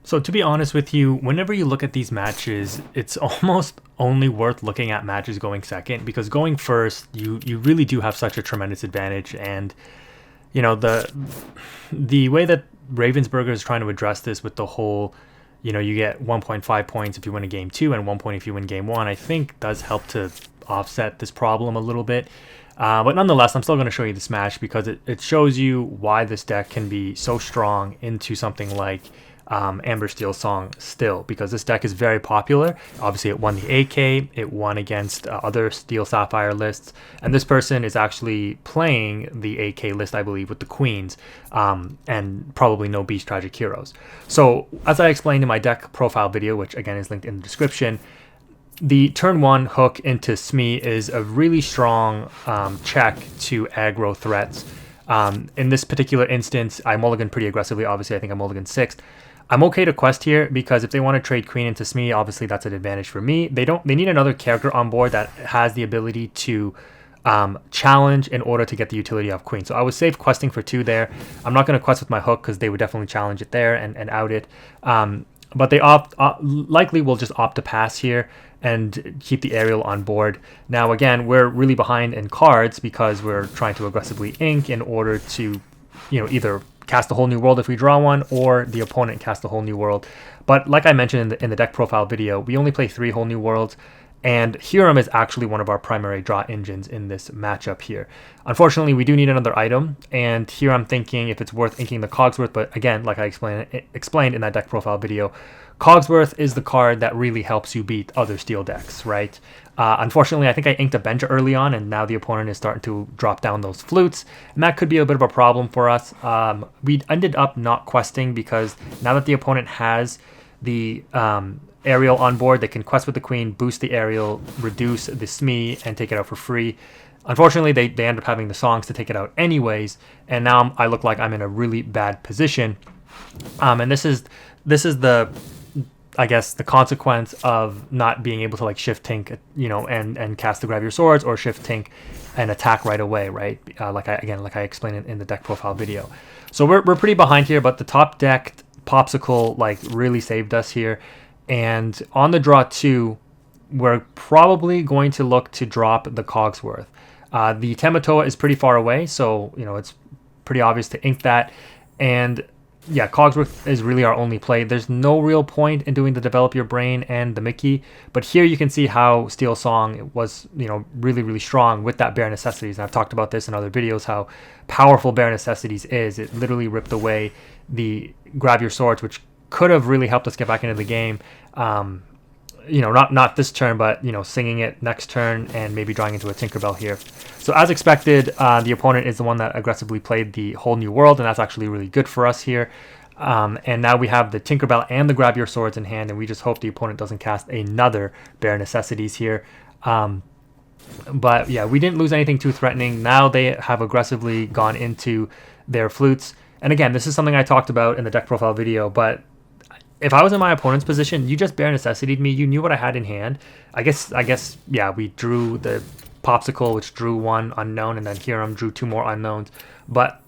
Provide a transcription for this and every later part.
So to be honest with you, whenever you look at these matches, it's almost only worth looking at matches going second, because going first, you really do have such a tremendous advantage. And you know, the way that Ravensburger is trying to address this with the whole, you get 1.5 points if you win a game 2 and 1 point if you win game 1, I think does help to offset this problem a little bit. But nonetheless, I'm still going to show you this match because it shows you why this deck can be so strong into something like Amber Steel Song still, because this deck is very popular. Obviously, it won the AK, it won against other Steel Sapphire lists, and this person is actually playing the AK list, I believe, with the Queens, and probably no Beast Tragic Heroes. So, as I explained in my deck profile video, which again is linked in the description, the turn 1 hook into Smee is a really strong check to aggro threats. In this particular instance, I mulligan pretty aggressively. Obviously, I think I mulligan 6th. I'm okay to quest here because if they want to trade Queen into Smee, obviously that's an advantage for me. They need another character on board that has the ability to challenge in order to get the utility of Queen. So I was safe questing for 2 there. I'm not going to quest with my hook because they would definitely challenge it there and out it. But they likely will just opt to pass here and keep the aerial on board. Now again, we're really behind in cards because we're trying to aggressively ink in order to, either cast a whole new world if we draw one, or the opponent cast a whole new world. But like I mentioned in the deck profile video, we only play 3 whole new worlds, and Hiram is actually one of our primary draw engines in this matchup here. Unfortunately, we do need another item, and here I'm thinking if it's worth inking the Cogsworth, but again, like I explained in that deck profile video, Cogsworth is the card that really helps you beat other steel decks, right? Unfortunately, I think I inked a Benja early on, and now the opponent is starting to drop down those flutes, and that could be a bit of a problem for us. We ended up not questing because now that the opponent has the aerial on board, they can quest with the Queen, boost the aerial, reduce the Smee, and take it out for free. Unfortunately, they end up having the songs to take it out anyways, and now I look like I'm in a really bad position. And this is the, I guess, the consequence of not being able to like shift tink, and cast the Grab Your Swords, or shift tink and attack right away, right? Like I explained in the deck profile video. So we're pretty behind here, but the top deck Popsicle like really saved us here. And on the draw 2, we're probably going to look to drop the Cogsworth. The Tematoa is pretty far away, so it's pretty obvious to ink that. And yeah, Cogsworth is really our only play. There's no real point in doing the Develop Your Brain and the Mickey, but here you can see how Steel Song was, really, really strong with that Bare Necessities. And I've talked about this in other videos, how powerful Bare Necessities is. It literally ripped away the Grab Your Swords, which could have really helped us get back into the game. Not this turn, but singing it next turn and maybe drawing into a Tinkerbell here. So as expected, the opponent is the one that aggressively played the whole new world, and that's actually really good for us here. And now we have the Tinkerbell and the Grab Your Swords in hand, and we just hope the opponent doesn't cast another Bare Necessities here. But yeah, we didn't lose anything too threatening. Now they have aggressively gone into their flutes. And again, this is something I talked about in the deck profile video, but if I was in my opponent's position, you just Bare Necessitied me. You knew what I had in hand. I guess, yeah, we drew the Popsicle, which drew 1 unknown, and then Hiram drew 2 more unknowns. But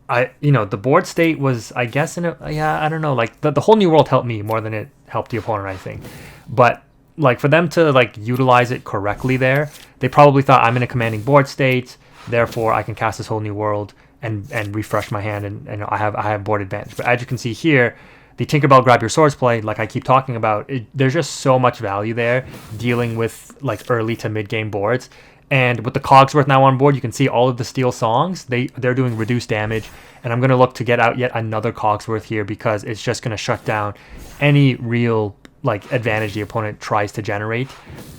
the board state was, I guess, I don't know, like the whole new world helped me more than it helped the opponent, I think. But like for them to like utilize it correctly there, they probably thought I'm in a commanding board state, therefore I can cast this whole new world and refresh my hand, and I have board advantage. But as you can see here, the Tinkerbell Grab Your Swords play, like I keep talking about, there's just so much value there dealing with like early to mid game boards. And with the Cogsworth now on board, you can see all of the Steel Songs, they're doing reduced damage. And I'm going to look to get out yet another Cogsworth here because it's just going to shut down any real like advantage the opponent tries to generate.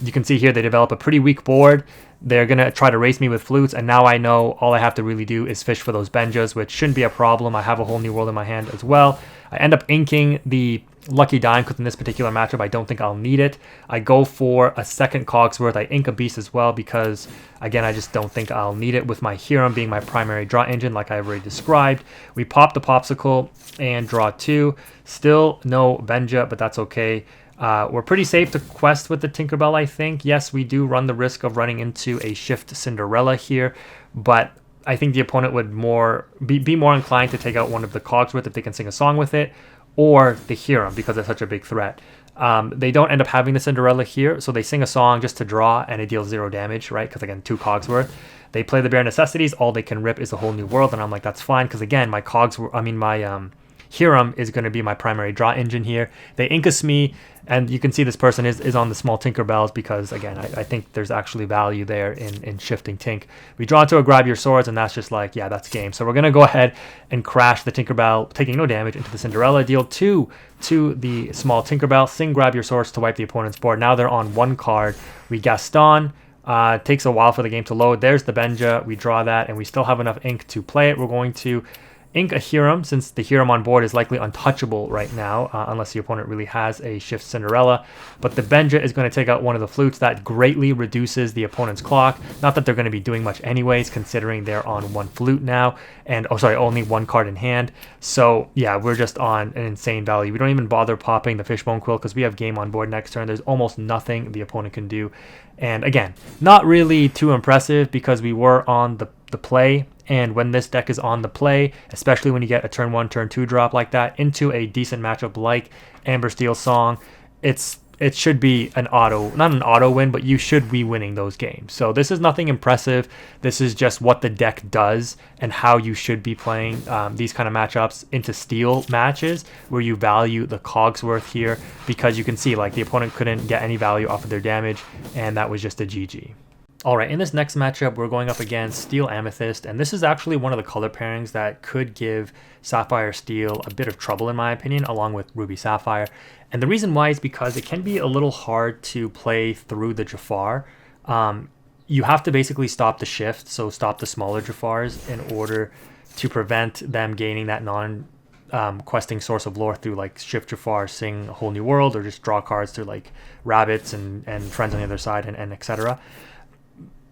You can see here they develop a pretty weak board. They're going to try to race me with flutes, and now I know all I have to really do is fish for those Benjas, which shouldn't be a problem. I have a whole new world in my hand as well. I end up inking the Lucky Dime because in this particular matchup, I don't think I'll need it. I go for a second Cogsworth. I ink a Beast as well because, again, I just don't think I'll need it with my Hiram being my primary draw engine like I already described. We pop the Popsicle and draw 2. Still no Benja, but that's okay. We're pretty safe to quest with the Tinkerbell, I think. Yes, we do run the risk of running into a Shift Cinderella here, but I think the opponent would be more inclined to take out one of the Cogsworth if they can sing a song with it, or the Hiram because it's such a big threat. They don't end up having the Cinderella here, so they sing a song just to draw, and it deals 0 damage, right? Because again, 2 Cogsworth. They play the Bare Necessities. All they can rip is a Whole New World, and I'm like, that's fine, because again, my Hiram is going to be my primary draw engine here. They Incus me, and you can see this person is on the small Tinkerbells because, again, I think there's actually value there in shifting Tink. We draw into a Grab Your Swords, and that's just like, yeah, that's game. So we're going to go ahead and crash the Tinkerbell, taking no damage, into the Cinderella. Deal 2 to the small Tinkerbell. Sing Grab Your Swords to wipe the opponent's board. Now they're on 1 card. We Gaston. Takes a while for the game to load. There's the Benja. We draw that, and we still have enough ink to play it. We're going to ink a Hiram, since the Hiram on board is likely untouchable right now, unless the opponent really has a Shift Cinderella. But the Benja is going to take out one of the flutes. That greatly reduces the opponent's clock. Not that they're going to be doing much anyways, considering they're on 1 flute now, and only 1 card in hand. So yeah, we're just on an insane value. We don't even bother popping the Fishbone Quill because we have game on board next turn. There's almost nothing the opponent can do. And again, not really too impressive because we were on the play, and when this deck is on the play, especially when you get a turn 1, turn 2 drop like that into a decent matchup like Amber Steel Song, it should be not an auto win, but you should be winning those games. So this is nothing impressive. This is just what the deck does and how you should be playing these kind of matchups into steel matches where you value the Cogsworth here, because you can see like the opponent couldn't get any value off of their damage, and that was just a GG. All right, in this next matchup, we're going up against Steel Amethyst, and this is actually one of the color pairings that could give Sapphire Steel a bit of trouble, in my opinion, along with Ruby Sapphire. And the reason why is because it can be a little hard to play through the Jafar. You have to basically stop the shift, so stop the smaller Jafars in order to prevent them gaining that questing source of lore through like Shift Jafar, Sing a Whole New World, or just draw cards through like Rabbits and Friends on the Other Side and etc.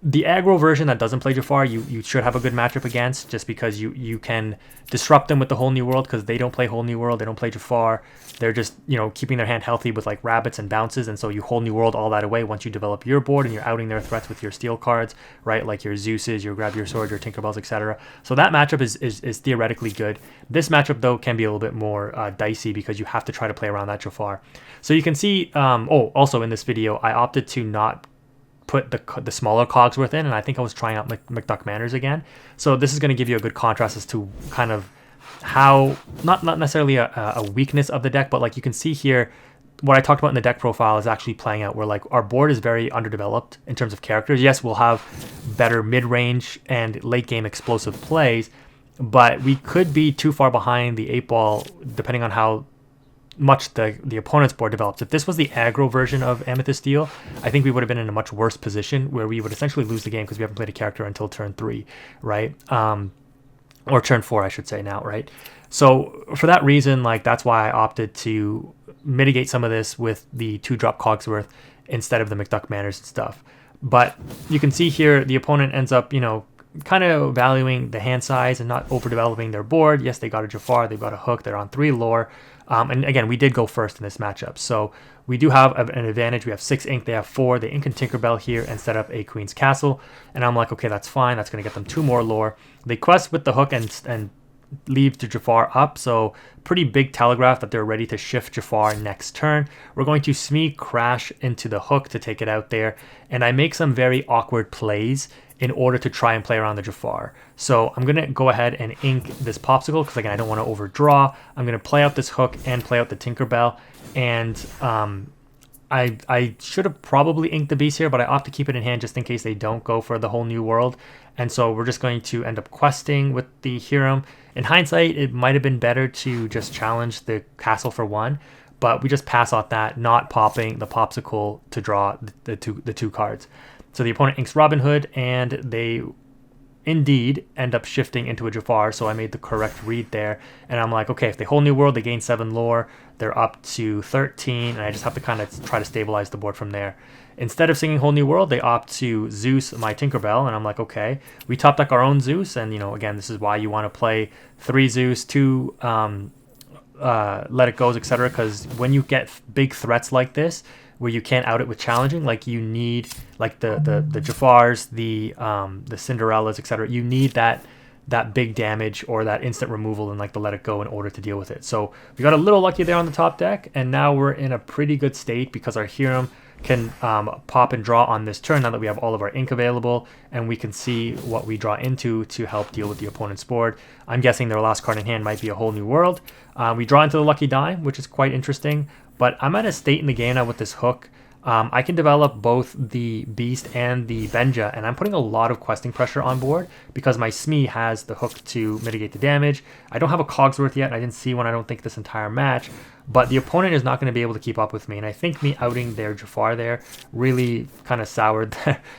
The aggro version that doesn't play Jafar, you should have a good matchup against, just because you can disrupt them with the Whole New World, because they don't play Whole New World, they don't play Jafar. They're just, keeping their hand healthy with like Rabbits and Bounces, and so you Whole New World all that away once you develop your board and you're outing their threats with your steel cards, right? Like your Zeuses, your Grab Your Sword, your Tinkerbells, etc. So that matchup is theoretically good. This matchup, though, can be a little bit more dicey because you have to try to play around that Jafar. So you can see, also in this video, I opted to not put the smaller Cogsworth in, and I think I was trying out McDuck Manners again. So this is going to give you a good contrast as to kind of how, not necessarily a weakness of the deck, but like you can see here, what I talked about in the deck profile is actually playing out, where like our board is very underdeveloped in terms of characters. Yes, we'll have better mid-range and late-game explosive plays, but we could be too far behind the 8-ball depending on how much the opponent's board develops. If this was the aggro version of Amethyst Steel, I think we would have been in a much worse position where we would essentially lose the game because we haven't played a character until turn 3, right? Or turn 4, I should say now, right? So for that reason, like that's why I opted to mitigate some of this with the 2-drop Cogsworth instead of the McDuck Manners and stuff. But you can see here the opponent ends up, kind of valuing the hand size and not overdeveloping their board. Yes, they got a Jafar, they've got a Hook, they're on 3 lore. And again, we did go first in this matchup, so we do have an advantage. We have 6 ink, they have 4. They ink and Tinkerbell here and set up a Queen's Castle, and I'm like, okay, that's fine. That's going to get them 2 more lore. They quest with the Hook and leave the Jafar up, so pretty big telegraph that they're ready to shift Jafar next turn. We're going to Smee crash into the Hook to take it out there, and I make some very awkward plays in order to try and play around the Jafar. So I'm going to go ahead and ink this Popsicle because, again, I don't want to overdraw. I'm going to play out this Hook and play out the Tinkerbell. And I should have probably inked the Beast here, but I opt to keep it in hand just in case they don't go for the Whole New World. And so we're just going to end up questing with the Hiram. In hindsight, it might have been better to just challenge the Castle for 1, but we just pass on that, not popping the Popsicle to draw the two cards. So the opponent inks Robin Hood, and they indeed end up shifting into a Jafar, so I made the correct read there. And I'm like, okay, if they Whole New World, they gain 7 lore, they're up to 13, and I just have to kind of try to stabilize the board from there. Instead of singing Whole New World, they opt to Zeus my Tinkerbell, and I'm like, okay, we top deck our own Zeus, and again, this is why you want to play 3 Zeus, 2 Let It Goes, etc., because when you get big threats like this, where you can't out it with challenging, like you need like the Jafars, the Cinderellas, etc. You need that that big damage or that instant removal and like the let it go in order to deal with it. So we got a little lucky there on the top deck, and now we're in a pretty good state because our Hiram can pop and draw on this turn now that we have all of our ink available, and we can see what we draw into to help deal with the opponent's board. I'm guessing their last card in hand might be a whole new world. We draw into the lucky dime, which is quite interesting, but I'm at a state in the game now with this hook. I can develop both the Beast and the Benja, and I'm putting a lot of questing pressure on board because my Smee has the hook to mitigate the damage. I don't have a Cogsworth yet, and I didn't see one, I don't think, this entire match, but the opponent is not going to be able to keep up with me, and I think me outing their Jafar there really kind of soured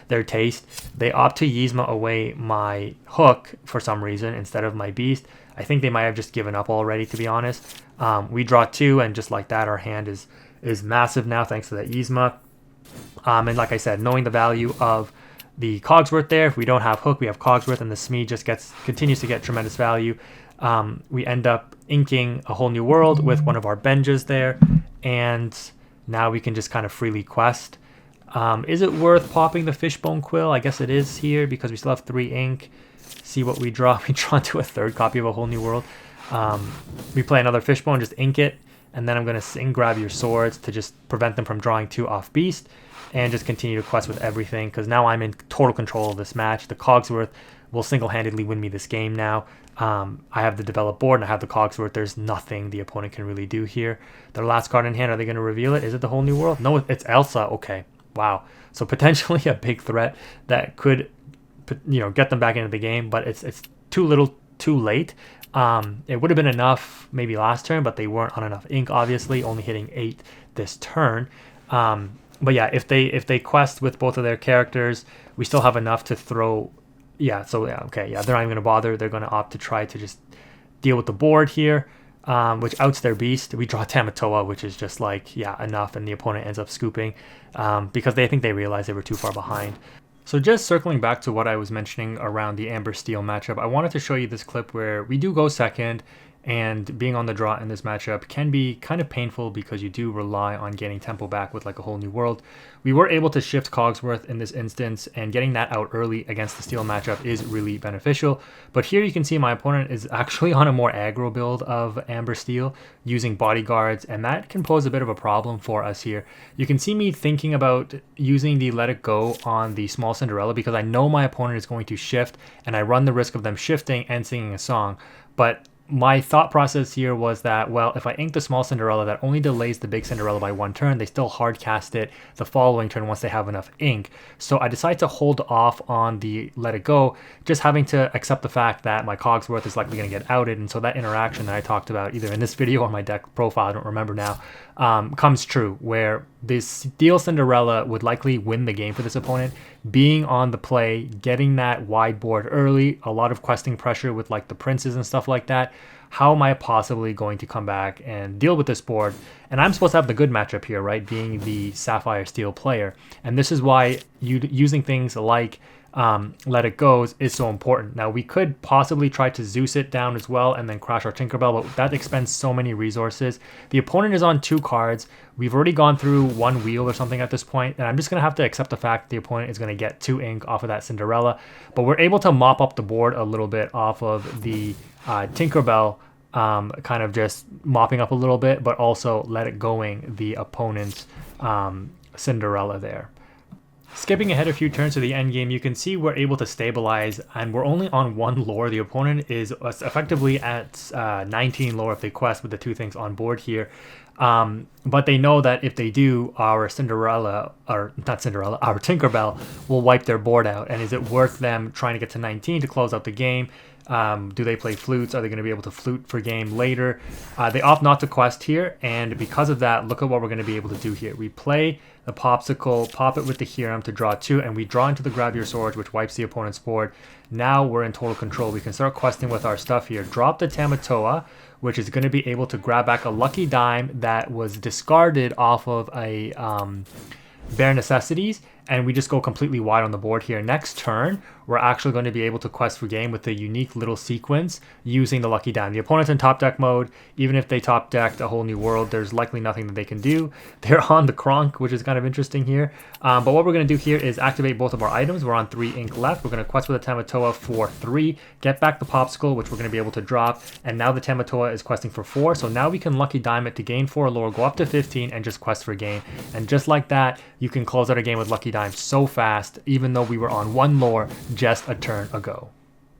their taste. They opt to Yzma away my hook for some reason instead of my Beast. I think they might have just given up already, to be honest. We draw 2, and just like that, our hand is massive now thanks to that Yzma. And like I said, knowing the value of the Cogsworth there, if we don't have hook, we have Cogsworth, and the Smee just continues to get tremendous value. We end up inking a whole new world with one of our Benjas there, and now we can just kind of freely quest. Is it worth popping the Fishbone Quill? I guess it is here because we still have 3 ink. See what we draw. We draw into a 3rd copy of a whole new world. We play another Fishbone, just ink it, and then I'm going to sing Grab Your Swords to just prevent them from drawing 2 off Beast, and just continue to quest with everything because now I'm in total control of this match. The Cogsworth will single-handedly win me this game now. I have the developed board and I have the Cogsworth. There's nothing the opponent can really do here. Their last card in hand, are they going to reveal it? Is it the whole new world? No, it's Elsa. Okay, wow. So potentially a big threat that could, get them back into the game, but it's too little, too late. It would have been enough maybe last turn, but they weren't on enough ink, obviously, only hitting 8 this turn. But yeah, if they quest with both of their characters, we still have enough to throw. Yeah, so yeah, okay, yeah, they're not even going to bother. They're going to opt to try to just deal with the board here, which outs their Beast. We draw Tamatoa, which is just like, yeah, enough, and the opponent ends up scooping because I think they realized they were too far behind. So just circling back to what I was mentioning around the Amber Steel matchup, I wanted to show you this clip where we do go second, and being on the draw in this matchup can be kind of painful because you do rely on getting tempo back with like a whole new world. We were able to shift Cogsworth in this instance, and getting that out early against the Steel matchup is really beneficial. But here you can see my opponent is actually on a more aggro build of Amber Steel using bodyguards, and that can pose a bit of a problem for us here. You can see me thinking about using the Let It Go on the Small Cinderella because I know my opponent is going to shift, and I run the risk of them shifting and singing a song. But my thought process here was that, well, if I ink the Small Cinderella, that only delays the Big Cinderella by 1 turn. They still hard cast it the following turn once they have enough ink. So I decided to hold off on the Let It Go, just having to accept the fact that my Cogsworth is likely going to get outed. And so that interaction that I talked about either in this video or my deck profile, I don't remember now, comes true, where this Steel Cinderella would likely win the game for this opponent. Being on the play, getting that wide board early, a lot of questing pressure with like the princes and stuff like that. How am I possibly going to come back and deal with this board? And I'm supposed to have the good matchup here, right? Being the Sapphire Steel player. And this is why using things like Let It Go is so important. Now, we could possibly try to Zeus it down as well and then crash our Tinkerbell, but that expends so many resources. The opponent is on 2 cards. We've already gone through 1 wheel or something at this point, and I'm just going to have to accept the fact the opponent is going to get 2 ink off of that Cinderella. But we're able to mop up the board a little bit off of the Tinkerbell, kind of just mopping up a little bit, but also Let It Going the opponent's Cinderella there. Skipping ahead a few turns to the end game, you can see we're able to stabilize, and we're only on 1 lore. The opponent is effectively at 19 lore if they quest with the 2 things on board here. But they know that if they do, our Cinderella, or not Cinderella, our Tinkerbell will wipe their board out. And is it worth them trying to get to 19 to close out the game? Do they play flutes? Are they going to be able to flute for game later? They opt not to quest here, and because of that, look at what we're going to be able to do here. We play the Popsicle, pop it with the Hiram to draw 2, and we draw into the Grab Your Swords, which wipes the opponent's board. Now we're in total control. We can start questing with our stuff here. Drop the Tamatoa, which is going to be able to grab back a Lucky Dime that was discarded off of a Bare Necessities, and we just go completely wide on the board here. Next turn, we're actually going to be able to quest for game with a unique little sequence using the Lucky Dime. The opponent's in top deck mode. Even if they top decked a whole new world, there's likely nothing that they can do. They're on the Kronk, which is kind of interesting here. But what we're going to do here is activate both of our items. We're on 3 ink left. We're going to quest with the Tamatoa for 3, get back the Popsicle, which we're going to be able to drop. And now the Tamatoa is questing for 4. So now we can Lucky Dime it to gain 4 lore, go up to 15, and just quest for gain. And just like that, you can close out a game with Lucky Dime so fast, even though we were on 1 lore just a turn ago.